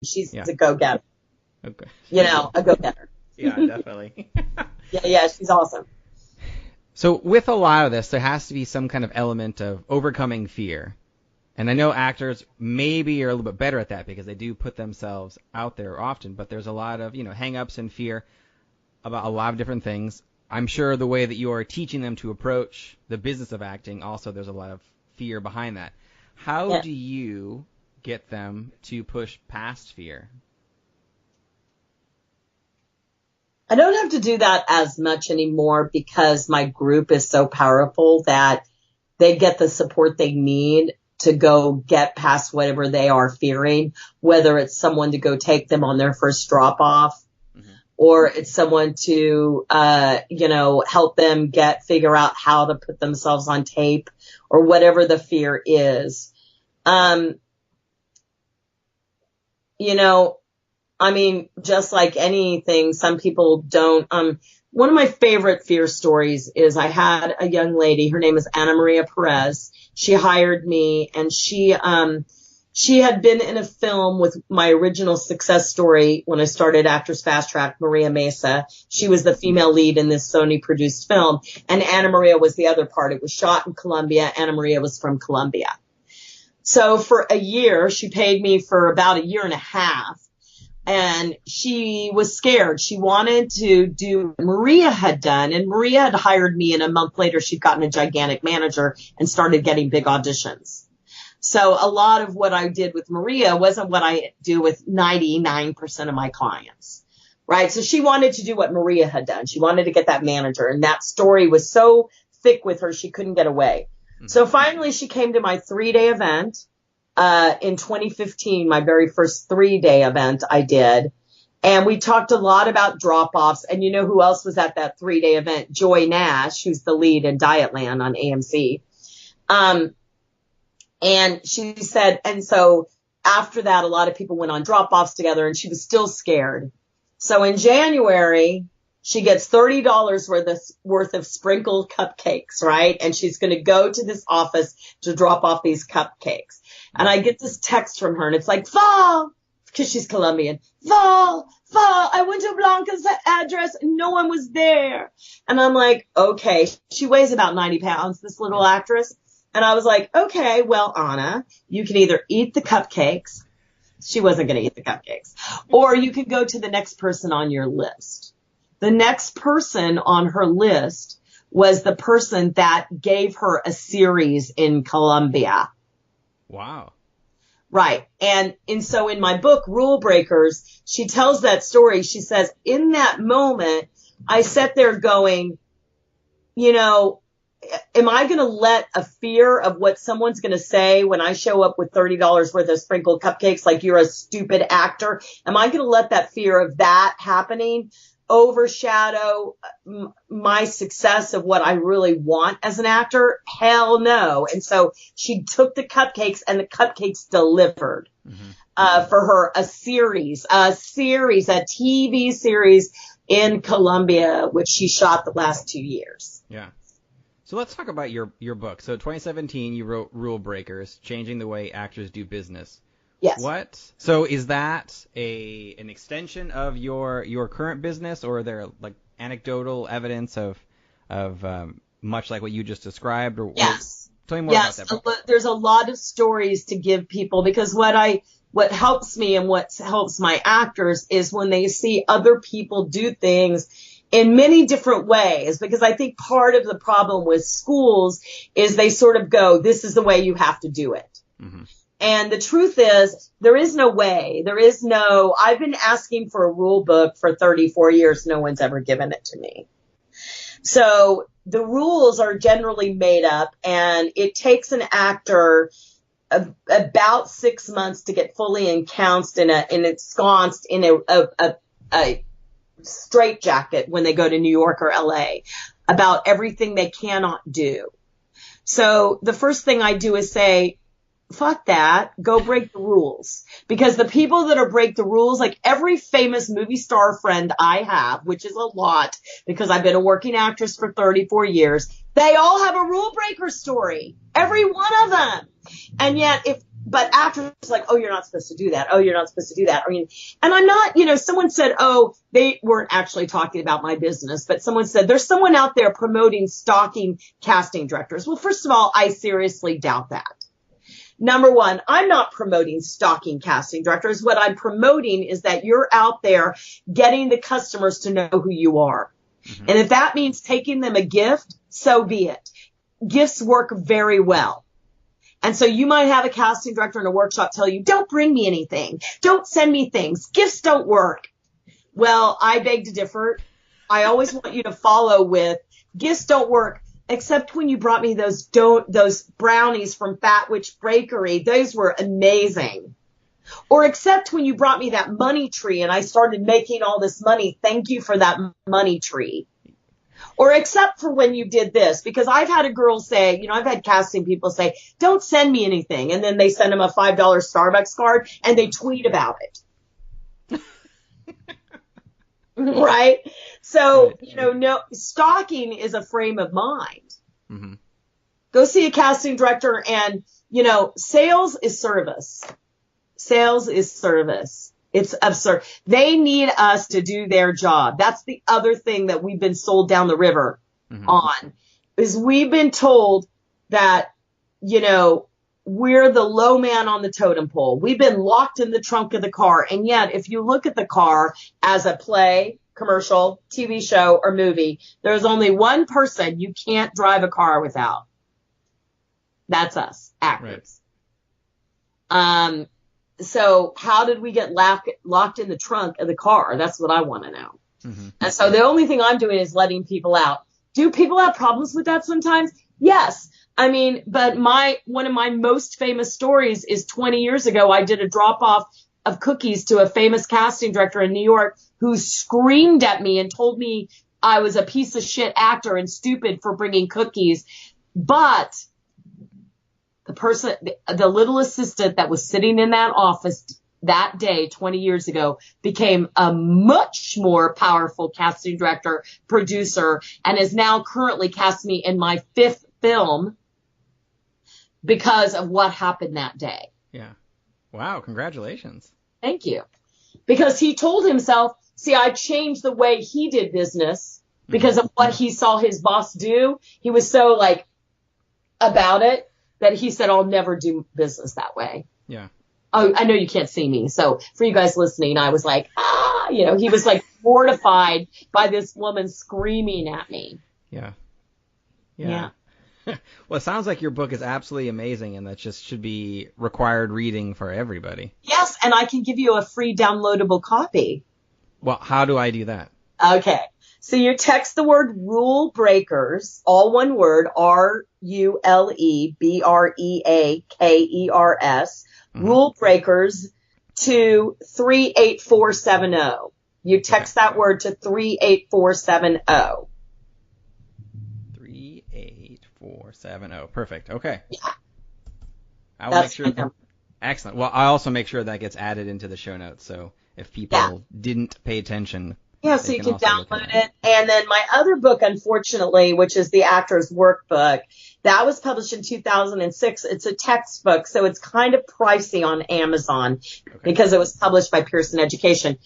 She's Yeah. a go-getter. Okay. You know, a go-getter. Yeah, definitely. Yeah, she's awesome. So with a lot of this, there has to be some kind of element of overcoming fear. And I know actors maybe are a little bit better at that because they do put themselves out there often, but there's a lot of, hang-ups and fear about a lot of different things. I'm sure the way that you are teaching them to approach the business of acting, also there's a lot of fear behind that. How do you get them to push past fear? I don't have to do that as much anymore because my group is so powerful that they get the support they need to go get past whatever they are fearing, whether it's someone to go take them on their first drop off, or it's someone to, help them figure out how to put themselves on tape, or whatever the fear is. Just like anything, some people don't. One of my favorite fear stories is I had a young lady, her name is Ana Maria Perez. She hired me, and she had been in a film with my original success story when I started Actors Fast Track, Maria Mesa. She was the female lead in this Sony produced film, and Ana Maria was the other part. It was shot in Colombia. Ana Maria was from Colombia. So for a year, she paid me for about a year and a half. And she was scared. She wanted to do what Maria had done, and Maria had hired me, and a month later she'd gotten a gigantic manager and started getting big auditions. So a lot of what I did with Maria wasn't what I do with 99% of my clients, right? So she wanted to do what Maria had done. She wanted to get that manager, and that story was so thick with her she couldn't get away. Mm-hmm. So finally she came to my 3-day event. In 2015, my very first 3-day event I did. And we talked a lot about Dropoffs. And you know who else was at that 3-day event? Joy Nash, who's the lead in Dietland on AMC. And she said, and so after that, a lot of people went on Dropoffs together, and she was still scared. So in January, she gets $30 worth of sprinkled cupcakes, right? And she's going to go to this office to drop off these cupcakes. And I get this text from her, and it's like, Val, because she's Colombian. Val, I went to Blanca's address, and no one was there. And I'm like, okay. She weighs about 90 pounds, this little actress. And I was like, okay, well, Anna, you can either eat the cupcakes. She wasn't going to eat the cupcakes. Or you could go to the next person on your list. The next person on her list was the person that gave her a series in Colombia. Wow. Right. And so in my book, Rulebreakers, she tells that story. She says, in that moment, I sat there going, am I going to let a fear of what someone's going to say when I show up with $30 worth of sprinkled cupcakes, like you're a stupid actor? Am I going to let that fear of that happening overshadow my success of what I really want as an actor? Hell no. And so she took the cupcakes, and the cupcakes delivered for her a TV series in Colombia, which she shot the last 2 years. Yeah. So let's talk about your book. So 2017, you wrote Rulebreakers, Changing the Way Actors Do Business. Yes. What? So is that an extension of your current business, or are there like anecdotal evidence of much like what you just described? Or yes. Tell me more about that book. There's a lot of stories to give people, because what helps me and what helps my actors is when they see other people do things in many different ways, because I think part of the problem with schools is they sort of go, this is the way you have to do it. Mm-hmm. And the truth is, there is no way. I've been asking for a rule book for 34 years. No one's ever given it to me. So the rules are generally made up, and it takes an actor about 6 months to get fully ensconced in a straitjacket when they go to New York or LA about everything they cannot do. So the first thing I do is say, fuck that, go break the rules. Because the people that break the rules, like every famous movie star friend I have, which is a lot because I've been a working actress for 34 years, they all have a rule breaker story. Every one of them. And yet but actors are like, oh, you're not supposed to do that. Oh, you're not supposed to do that. And I'm not, someone said, oh, they weren't actually talking about my business, but someone said there's someone out there promoting stalking casting directors. Well, first of all, I seriously doubt that. Number one, I'm not promoting stalking casting directors. What I'm promoting is that you're out there getting the customers to know who you are. Mm-hmm. And if that means taking them a gift, so be it. Gifts work very well. And so you might have a casting director in a workshop tell you, don't bring me anything. Don't send me things. Gifts don't work. Well, I beg to differ. I always want you to follow with gifts don't work, except when you brought me those brownies from Fat Witch Bakery. Those were amazing. Or except when you brought me that money tree and I started making all this money. Thank you for that money tree. Or except for when you did this, because I've had a girl say, I've had casting people say, don't send me anything. And then they send them a $5 Starbucks card and they tweet about it. Right? So, no, stalking is a frame of mind. Mm-hmm. Go see a casting director and, sales is service. Sales is service. It's absurd. They need us to do their job. That's the other thing that we've been sold down the river on, is we've been told that, we're the low man on the totem pole. We've been locked in the trunk of the car. And yet, if you look at the car as a play, commercial, TV show, or movie, there's only one person you can't drive a car without. That's us, actors. Right. So how did we get locked in the trunk of the car? That's what I want to know. Mm-hmm. And so the only thing I'm doing is letting people out. Do people have problems with that sometimes? Yes. But one of my most famous stories is 20 years ago, I did a drop-off of cookies to a famous casting director in New York who screamed at me and told me I was a piece of shit actor and stupid for bringing cookies. But the little assistant that was sitting in that office that day, 20 years ago, became a much more powerful casting director, producer, and is now currently casting me in my 5th film because of what happened that day. Yeah. Wow. Congratulations. Thank you. Because he told himself, see, I changed the way he did business because of what he saw his boss do. He was so about it that he said, I'll never do business that way. Yeah. Oh, I know you can't see me. So for you guys listening, I was like, he was mortified by this woman screaming at me. Yeah. Yeah. Well, it sounds like your book is absolutely amazing, and that just should be required reading for everybody. Yes, and I can give you a free downloadable copy. Well, how do I do that? Okay. So you text the word Rulebreakers, all one word, Rulebreakers, Rulebreakers to 38470. You text that word to 38470. 38470. Perfect. Okay. Yeah. I will make sure. Excellent. Well, I also make sure that gets added into the show notes. So if people didn't pay attention. Yeah, so you can download it. And then my other book, unfortunately, which is the Actors Workbook, that was published in 2006. It's a textbook, so it's kind of pricey on Amazon because it was published by Pearson Education.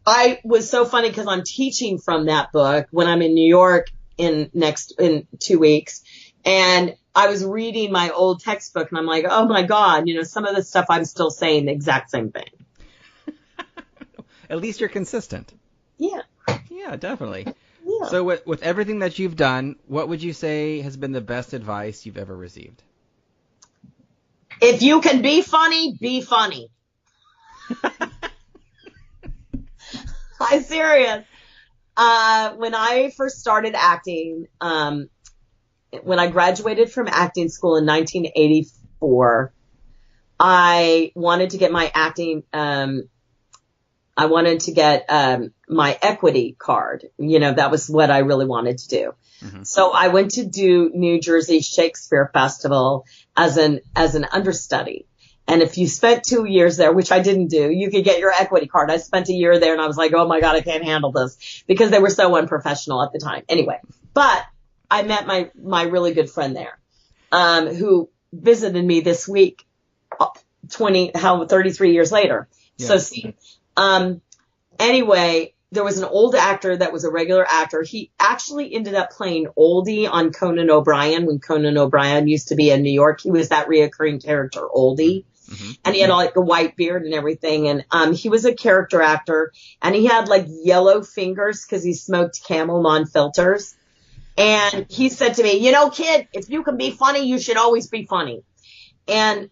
I was so funny because I'm teaching from that book when I'm in New York in 2 weeks. And I was reading my old textbook and I'm like, oh my God, some of the stuff I'm still saying the exact same thing. At least you're consistent. Yeah. Yeah, definitely. Yeah. So with everything that you've done, what would you say has been the best advice you've ever received? If you can be funny, be funny. I'm serious. When I first started acting, when I graduated from acting school in 1984, I wanted to get my acting, I wanted to get my equity card. That was what I really wanted to do. Mm-hmm. So I went to do New Jersey Shakespeare Festival as an understudy. And if you spent 2 years there, which I didn't do, you could get your equity card. I spent a year there and I was like, oh my God, I can't handle this because they were so unprofessional at the time. Anyway, but I met my really good friend there, who visited me this week. 33 years later. Yeah. So see, anyway, there was an old actor that was a regular actor. He actually ended up playing Oldie on Conan OBrien when Conan OBrien used to be in New York. He was that reoccurring character, Oldie. Mm-hmm. And he had like a white beard and everything. And he was a character actor, and he had like yellow fingers because he smoked Camel non-filters. And he said to me, kid, if you can be funny, you should always be funny. And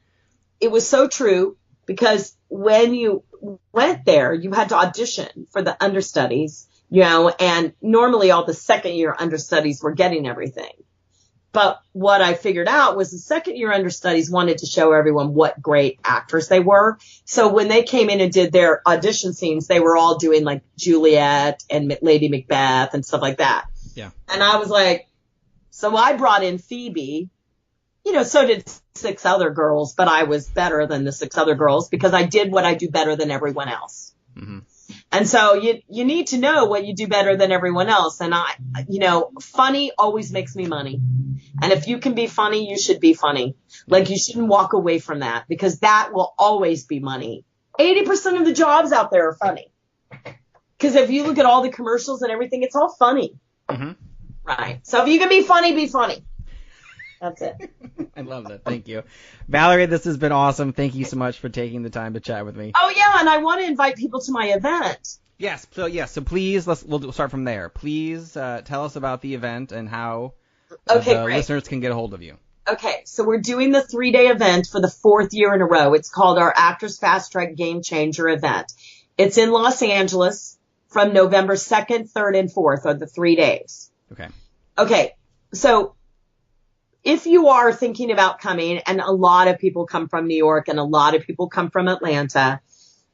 it was so true, because when you went there, you had to audition for the understudies, and normally all the second year understudies were getting everything. But what I figured out was the second year understudies wanted to show everyone what great actors they were. So when they came in and did their audition scenes, they were all doing like Juliet and Lady Macbeth and stuff like that. Yeah. And I was like, so I brought in Phoebe, so did 6 other girls, but I was better than the 6 other girls because I did what I do better than everyone else. Mm-hmm. And so you need to know what you do better than everyone else. And funny always makes me money. And if you can be funny, you should be funny. Like, you shouldn't walk away from that, because that will always be money. 80% of the jobs out there are funny. Because if you look at all the commercials and everything, it's all funny. Mm-hmm. Right. So if you can be funny, be funny. That's it. I love that. Thank you. Valorie, this has been awesome. Thank you so much for taking the time to chat with me. Oh, yeah, and I want to invite people to my event. Yes. So please, we'll start from there. Please tell us about the event and how the listeners can get a hold of you. Okay, so we're doing the 3-day event for the 4th year in a row. It's called our Actors Fast Track Gamechanger event. It's in Los Angeles from November 2nd, 3rd, and 4th, are the 3 days. Okay, so if you are thinking about coming, and a lot of people come from New York and a lot of people come from Atlanta,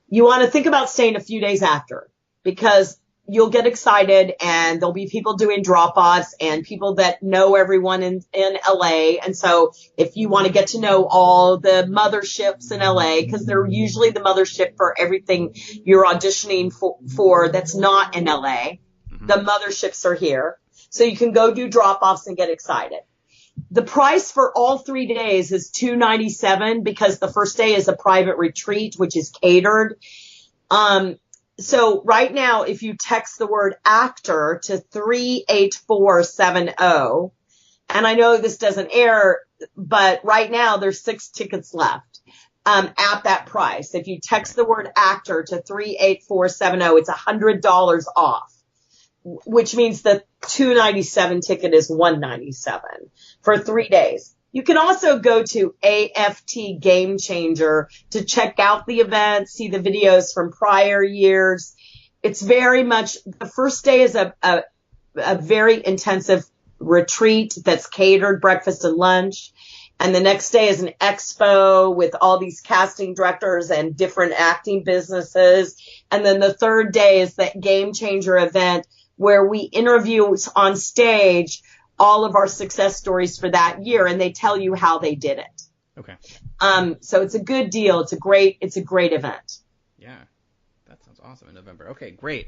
you want to think about staying a few days after, because you'll get excited and there'll be people doing drop-offs and people that know everyone in LA. And so if you want to get to know all the motherships in LA, because they're usually the mothership for everything you're auditioning for that's not in LA, the motherships are here. So you can go do drop-offs and get excited. The price for all 3 days is $297, because the first day is a private retreat, which is catered. So right now, if you text the word actor to 38470, and I know this doesn't air, but right now there's 6 tickets left at that price. If you text the word actor to 38470, it's $100 off, which means the $297 ticket is $197 for 3 days. You can also go to AAF Gamechanger to check out the event, see the videos from prior years. It's very much, the first day is a very intensive retreat that's catered, breakfast and lunch. And the next day is an expo with all these casting directors and different acting businesses. And then the third day is that Gamechanger event where we interview on stage all of our success stories for that year, and they tell you how they did it. Okay. So it's a good deal. It's a great event. Yeah. That sounds awesome in November. Okay, great.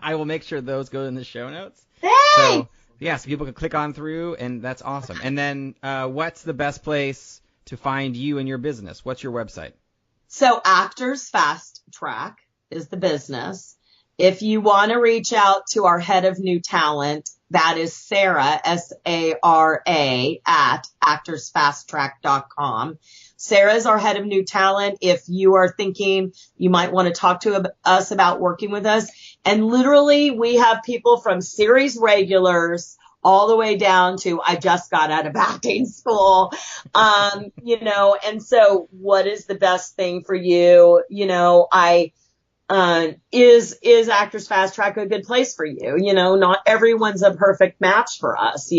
I will make sure those go in the show notes. Thanks! So people can click on through, and that's awesome. And then what's the best place to find you and your business? What's your website? So Actors Fast Track is the business. If you want to reach out to our head of new talent, that is Sarah, S-A-R-A, at actorsfasttrack.com. Sarah is our head of new talent. If you are thinking you might want to talk to us about working with us, and literally we have people from series regulars all the way down to I just got out of acting school, and so what is the best thing for you? Is Actors Fast Track a good place for you? Not everyone's a perfect match for us,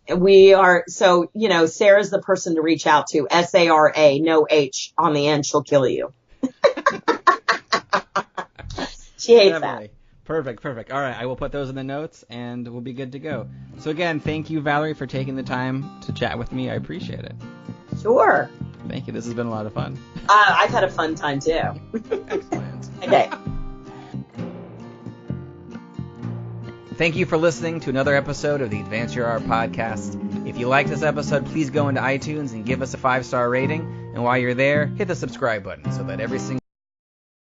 we are. So, Sarah's the person to reach out to. S-A-R-A, no H on the end. She'll kill you. She hates Definitely. That. Perfect. All right. I will put those in the notes and we'll be good to go. So again, thank you, Valorie, for taking the time to chat with me. I appreciate it. Sure. Thank you. This has been a lot of fun. I've had a fun time too. Excellent. Okay. Thank you for listening to another episode of the Advance Your Art podcast. If If you like this episode, please go into iTunes and give us a 5-star rating. And while you're there, hit the subscribe button so that every single